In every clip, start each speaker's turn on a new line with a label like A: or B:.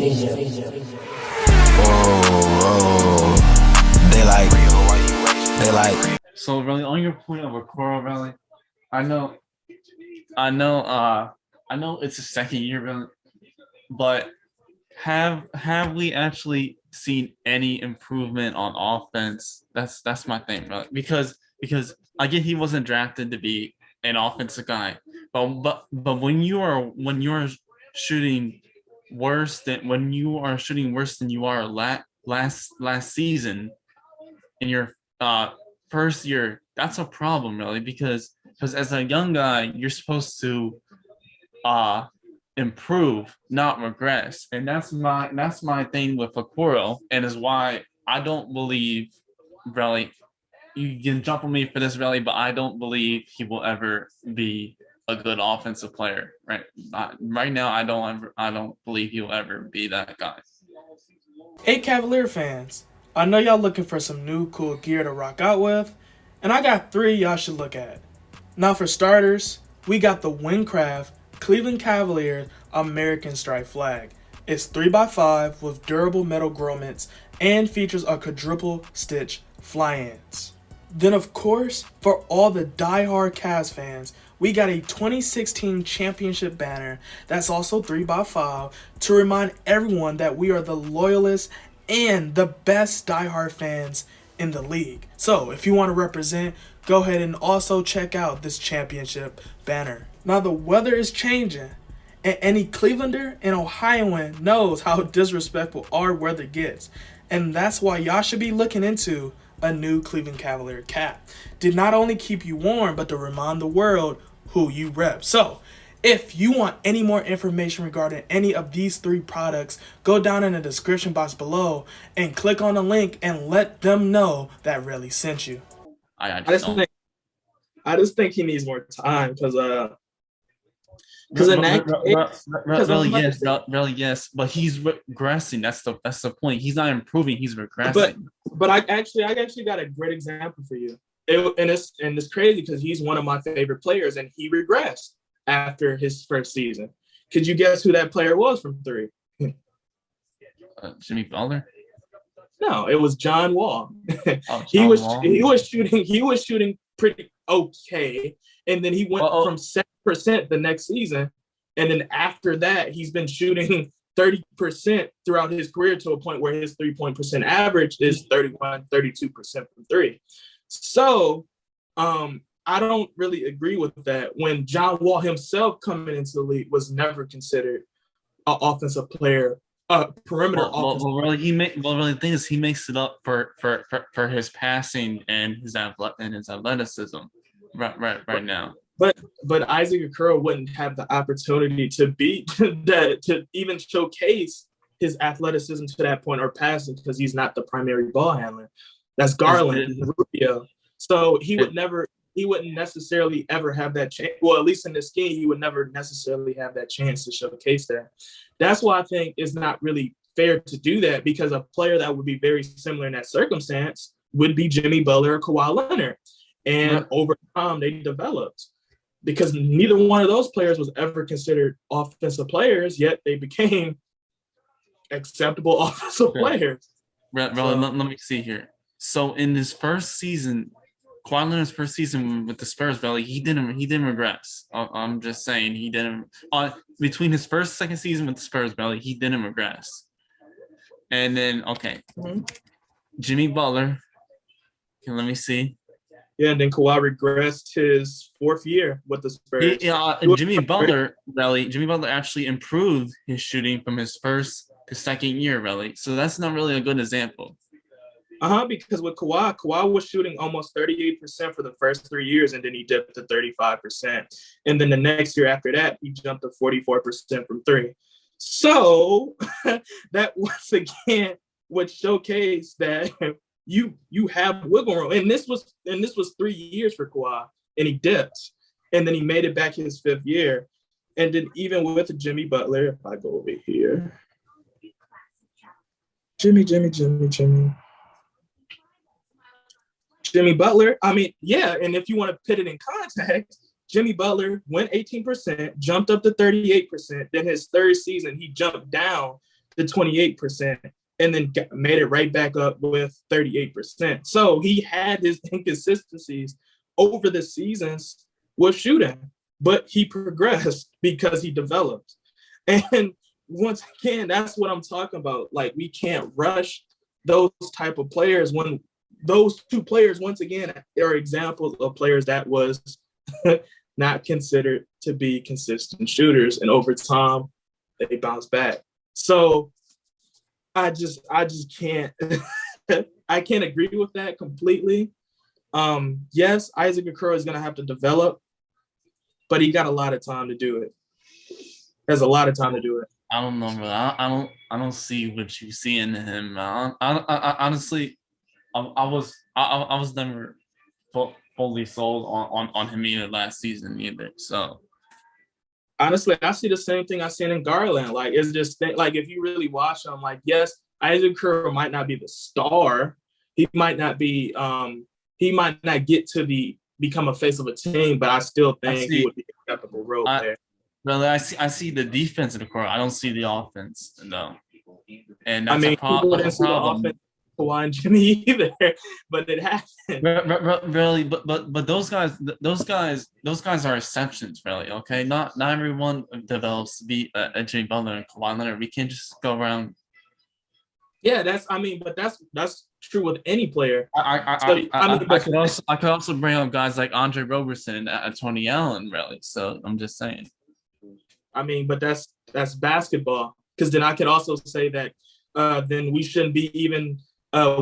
A: They like.
B: So really, on your point of Okoro, really, I know, I know, I know it's a second year, really, but have we actually seen any improvement on offense? That's my thing, really, because again, he wasn't drafted to be an offensive guy, but when you're shooting shooting worse than you are last season in your first year, that's a problem, really, because as a young guy, you're supposed to uh improve, not regress. And that's my thing with Okoro, and is why I don't believe, really, you can jump on me for this, really, but I don't believe he will ever be a good offensive player. Right now, I don't believe he'll ever be that guy.
C: Hey Cavalier fans, I know y'all looking for some new cool gear to rock out with, and I got 3 y'all should look at. Now for starters, we got the Windcraft Cleveland Cavaliers American Stripe flag. It's 3x5 with durable metal grommets and features a quadruple stitch fly-ins. Then of course, for all the die-hard Cavs fans, we got a 2016 championship banner that's also 3x5 to remind everyone that we are the loyalists and the best die-hard fans in the league. So if you want to represent, go ahead and also check out this championship banner. Now the weather is changing, and any Clevelander and Ohioan knows how disrespectful our weather gets. And that's why y'all should be looking into a new Cleveland Cavalier cap. Did not only keep you warm, but to remind the world who you rep. So, if you want any more information regarding any of these 3 products, go down in the description box below and click on the link and let them know that Relly sent you.
B: I
D: I
B: just
D: just
B: don't.
D: think I just think he needs more time because in that case,
B: Really, yes, but he's regressing. That's the point. He's not improving. He's
D: but
B: regressing.
D: I actually got a great example for you. It's crazy because he's one of my favorite players and he regressed after his first season. Could you guess who that player was from 3?
B: Jimmy Butler.
D: No, it was John Wall.
B: Oh,
D: he
B: John
D: was
B: Wall.
D: he was shooting pretty okay, and then he went from 7% the next season, and then after that he's been shooting 30% throughout his career to a point where his 3-point percent average is 32% from 3. So I don't really agree with that when John Wall himself coming into the league was never considered an offensive player, perimeter offensive.
B: Really, the thing is, he makes it up for his passing and his athleticism right now.
D: But Isaac Okoro wouldn't have the opportunity to be that to even showcase his athleticism to that point or passing because he's not the primary ball handler. That's Garland and Rubio. So he wouldn't necessarily ever have that chance. Well, at least in this scheme, he would never necessarily have that chance to showcase that. That's why I think it's not really fair to do that, because a player that would be very similar in that circumstance would be Jimmy Butler or Kawhi Leonard. And over time, they developed because neither one of those players was ever considered offensive players, yet they became acceptable offensive players.
B: Let me see here. So in his first season, Kawhi Leonard's first season with the Spurs, Relly, he didn't regress. I'm just saying he didn't. Between his first second season with the Spurs, Relly, he didn't regress. And then Jimmy Butler. Okay, let me see.
D: Yeah, and then Kawhi regressed his 4th year with the Spurs.
B: Jimmy Butler actually improved his shooting from his second year, Relly. So that's not really a good example.
D: Because with Kawhi was shooting almost 38% for the first 3 years, and then he dipped to 35%. And then the next year after that, he jumped to 44% from 3. So that once again would showcase that you have wiggle room. And this was 3 years for Kawhi, and he dipped. And then he made it back his 5th year. And then even with Jimmy Butler, if I go over here, Jimmy Butler, and if you want to put it in context, Jimmy Butler went 18%, jumped up to 38%. Then his 3rd season, he jumped down to 28%, and then made it right back up with 38%. So he had his inconsistencies over the seasons with shooting, but he progressed because he developed. And once again, that's what I'm talking about. Like, we can't rush those type of players when those two players, once again, are examples of players that was not considered to be consistent shooters. And over time, they bounce back. So I just can't I can't agree with that completely. Yes, Isaac Okoro is gonna have to develop, but he got a lot of time to do it. There's a lot of time to do it.
B: I don't know, bro. I don't see what you see in him. I honestly, I was never fully sold on him either last season either. So
D: honestly, I see the same thing I seen in Garland. Like, it's just like, if you really watch him, like, yes, Isaac Okoro might not be the star. He might not be. He might not get to become a face of a team, but I still think he would be a acceptable role player.
B: Really, I see the defense in the court. I don't see the offense though, and that's
D: a problem. Didn't see the offense, Kawhi and Jimmy either, but it happened.
B: Really, but those guys are exceptions, really. Okay, not everyone develops to be a Jimmy Butler and Kawhi Leonard. We can't just go around.
D: Yeah, that's true with any player.
B: I could also bring up guys like Andre Roberson and Tony Allen, really. So I'm just saying.
D: I mean, but that's basketball. Because then I could also say that then we shouldn't be even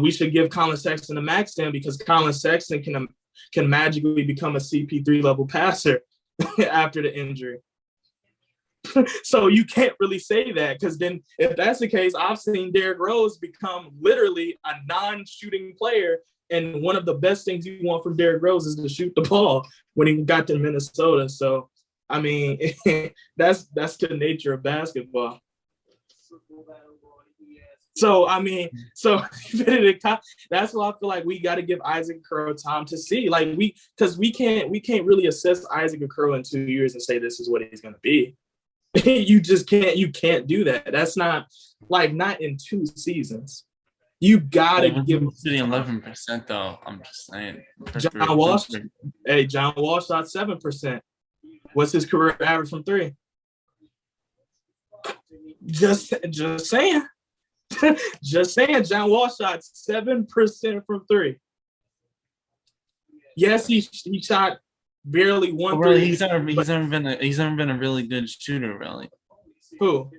D: we should give Colin Sexton a max then, because Colin Sexton can magically become a CP3 level passer after the injury. So you can't really say that, because then if that's the case, I've seen Derrick Rose become literally a non-shooting player, and one of the best things you want from Derrick Rose is to shoot the ball when he got to Minnesota. So I mean, that's the nature of basketball. So I mean, that's why I feel like we got to give Isaac Okoro time to see. Like, because we can't really assess Isaac Okoro in 2 years and say this is what he's going to be. You just can't. You can't do that. That's not in 2 seasons. You gotta give him
B: 11% though. I'm just saying.
D: John Wall shot 7%. What's his career average from 3? Just saying. Just saying. John Wall shot 7% from 3. Yes, he shot barely 1
B: really, he's never been a really good shooter, really.
D: Who?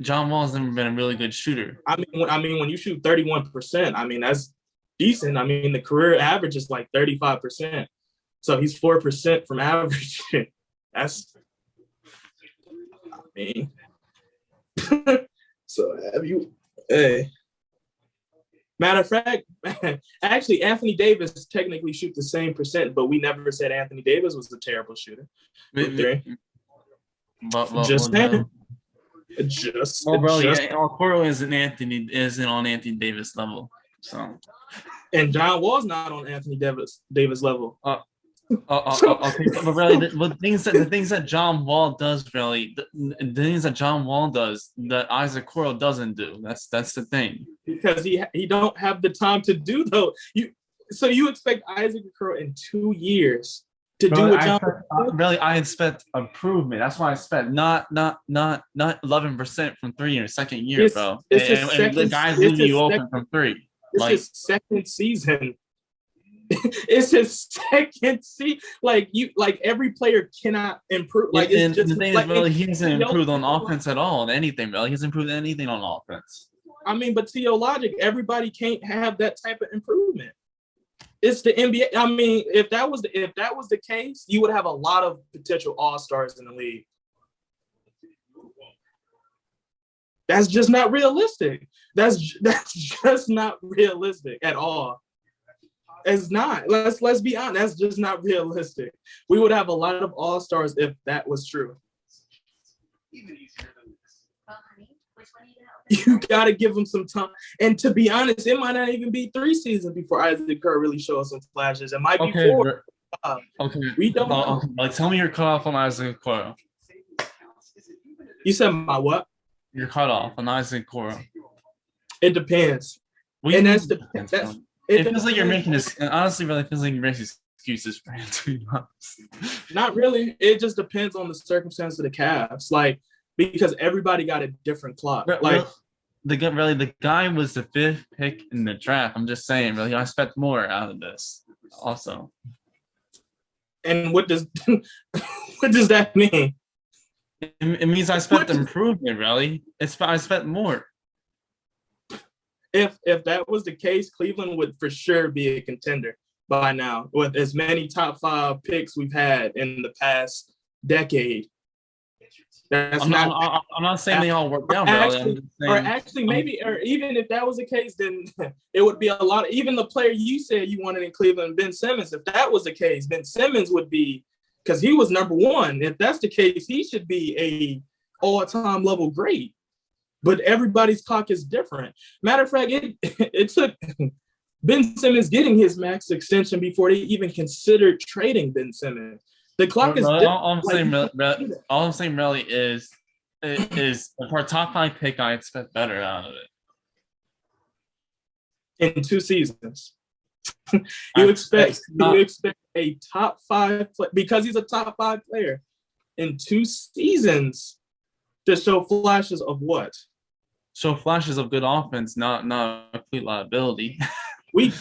B: John Wall's never been a really good shooter.
D: I mean, when you shoot 31%, I mean, that's decent. I mean, the career average is like 35%. So he's 4% from average. That's, I mean, so have you, hey. Matter of fact, actually, Anthony Davis technically shoots the same percent, but we never said Anthony Davis was a terrible shooter. Just saying.
B: Okoro isn't on Anthony Davis level. So,
D: and John Wall's not on Anthony Davis level.
B: Okay, but really, the things that John Wall does, really, the things that John Wall does that Isaac Okoro doesn't do. That's the thing.
D: Because he don't have the time to do though. You expect Isaac Okoro in 2 years to do what John Wall did?
B: Really, I expect improvement. That's why I expect not 11% from 3 in your second year, bro. And the guys leaving you open from 3.
D: It's his second season. It's his second season. Every player cannot improve. Like, it's just,
B: the thing is, really, he hasn't improved on offense at all. On anything, really, he hasn't improved anything on offense.
D: I mean, but to your logic, everybody can't have that type of improvement. It's the NBA. I mean, if that was the case, you would have a lot of potential all-stars in the league. That's just not realistic. That's just not realistic at all. It's not. Let's be honest. That's just not realistic. We would have a lot of all-stars if that was true. You got to give him some time. And to be honest, it might not even be 3 seasons before Isaac Okoro really shows some flashes. It might be 4.
B: Okay.
D: We don't know.
B: Tell me your cutoff on Isaac Okoro.
D: You said my what?
B: You're cut off on Isaac Okoro.
D: It depends.
B: What do you
D: And
B: mean
D: that's the
B: it depends,
D: that's
B: bro?
D: it
B: It feels like you're
D: depends.
B: making this. Honestly, really feels like you're making excuses for him. To be honest.
D: Not really. It just depends on the circumstance of the Cavs. Like, because everybody got a different clock. Like,
B: The guy was the 5th pick in the draft. I'm just saying, really, I expect more out of this. Also,
D: and what does what does that mean?
B: it means I expect improvement. Really, I expect more.
D: If that was the case, Cleveland would for sure be a contender by now with as many top 5 picks we've had in the past decade.
B: I'm not saying they all worked out, really.
D: Maybe even if that was the case, then it would be a lot. Even the player you said you wanted in Cleveland, Ben Simmons, if that was the case, Ben Simmons would be, because he was number 1. If that's the case, he should be a all-time level great. But everybody's clock is different. Matter of fact, it took Ben Simmons getting his max extension before they even considered trading Ben Simmons. The clock is different.
B: All I'm saying really is for a top 5 pick, I expect better out of
D: it. In 2 seasons. you expect a top 5 because he's a top 5 player in 2 seasons to show flashes of what?
B: Show flashes of good offense, not a complete liability.
D: We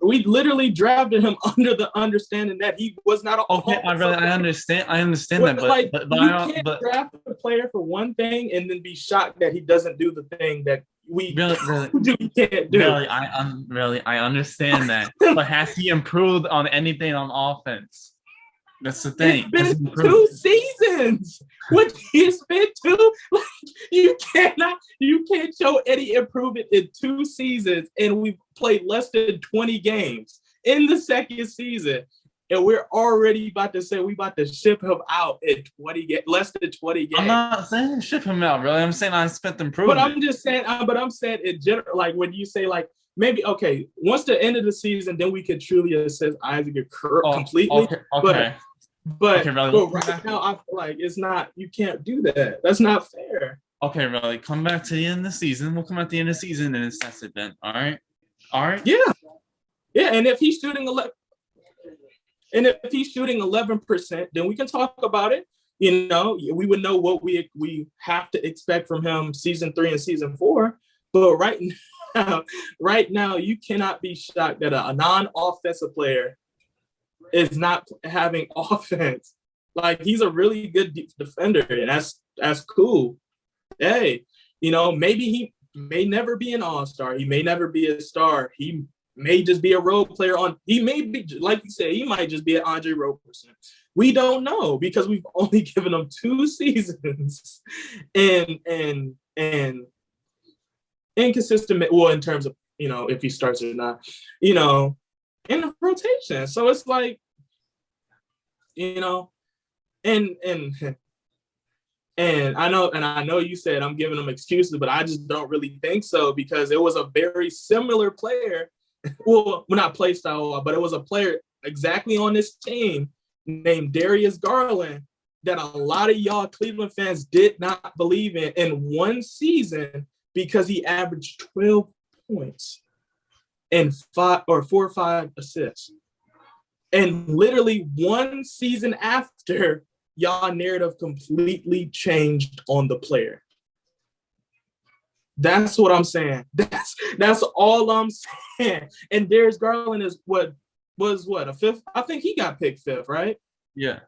D: literally drafted him under the understanding that he was not.
B: I understand that, but
D: you can't draft a player for one thing and then be shocked that he doesn't do the thing that we can't do.
B: I understand that, but has he improved on anything on offense? That's the thing.
D: It's been 2 seasons. What it's been 2? Like, you can't show any improvement in 2 seasons, and we've played less than 20 games in the second season, and we're already about to say we about to ship him out in less than 20 games.
B: I'm not saying ship him out, really. I'm saying I expect improvement.
D: But I'm saying in general, like when you say like maybe okay, once the end of the season, then we could truly assess Isaac Okoro completely.
B: Okay.
D: But right now, I feel like it's not. You can't do that. That's not fair.
B: Okay, really. Come back to the end of the season. We'll come at the end of the season and assess it then. All right.
D: Yeah. And if he's shooting 11%, then we can talk about it. You know, we would know what we have to expect from him season 3 and season 4. But right now, you cannot be shocked that a non-offensive player is not having offense. Like, he's a really good defender, and that's cool. Hey, you know, maybe he may never be an all-star. He may never be a star. He may just be a role player he may be, like you said, he might just be an Andre Roberson. We don't know because we've only given him 2 seasons and inconsistent, well, in terms of, you know, if he starts or not, you know, in the rotation. So it's like, you know, and I know you said I'm giving them excuses, but I just don't really think so, because it was a very similar player. Well, not play style, but it was a player exactly on this team named Darius Garland that a lot of y'all Cleveland fans did not believe in one season, because he averaged 12 points and 4 or 5 assists. And literally one season after, y'all narrative completely changed on the player. That's what I'm saying. That's all I'm saying. And Darius Garland is a 5th? I think he got picked 5th, right?
B: Yeah.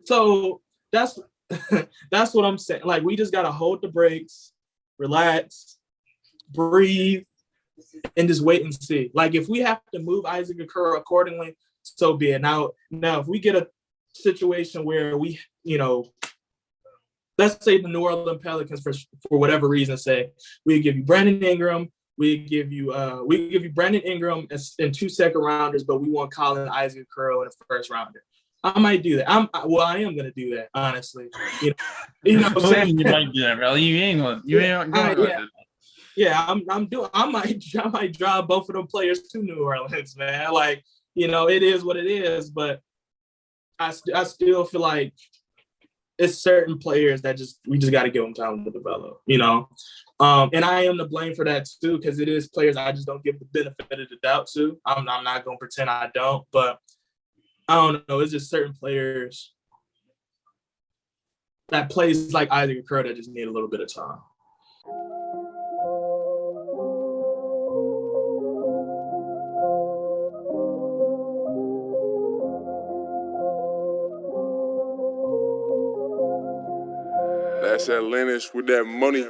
D: So that's what I'm saying. Like, we just gotta hold the brakes, relax, breathe, and just wait and see. Like, if we have to move Isaac Okoro accordingly, so be it. Now, if we get a situation where we, you know, let's say the New Orleans Pelicans, for whatever reason, say we give you Brandon Ingram, we give you Brandon Ingram and 2 second rounders, but we want Colin Isaac Okoro in a first rounder. I might do that. I am going to do that, honestly. You know what I'm saying?
B: You might do that, bro. You ain't going to.
D: Yeah, I might drive both of them players to New Orleans, man. Like, you know, it is what it is, but I still feel like it's certain players that we just got to give them time to develop, you know. And I am to blame for that too, because it is players I just don't give the benefit of the doubt to. I'm not going to pretend I don't, but I don't know. It's just certain players that plays like Isaac Okoro that just need a little bit of time.
A: That's Atlantis with that money.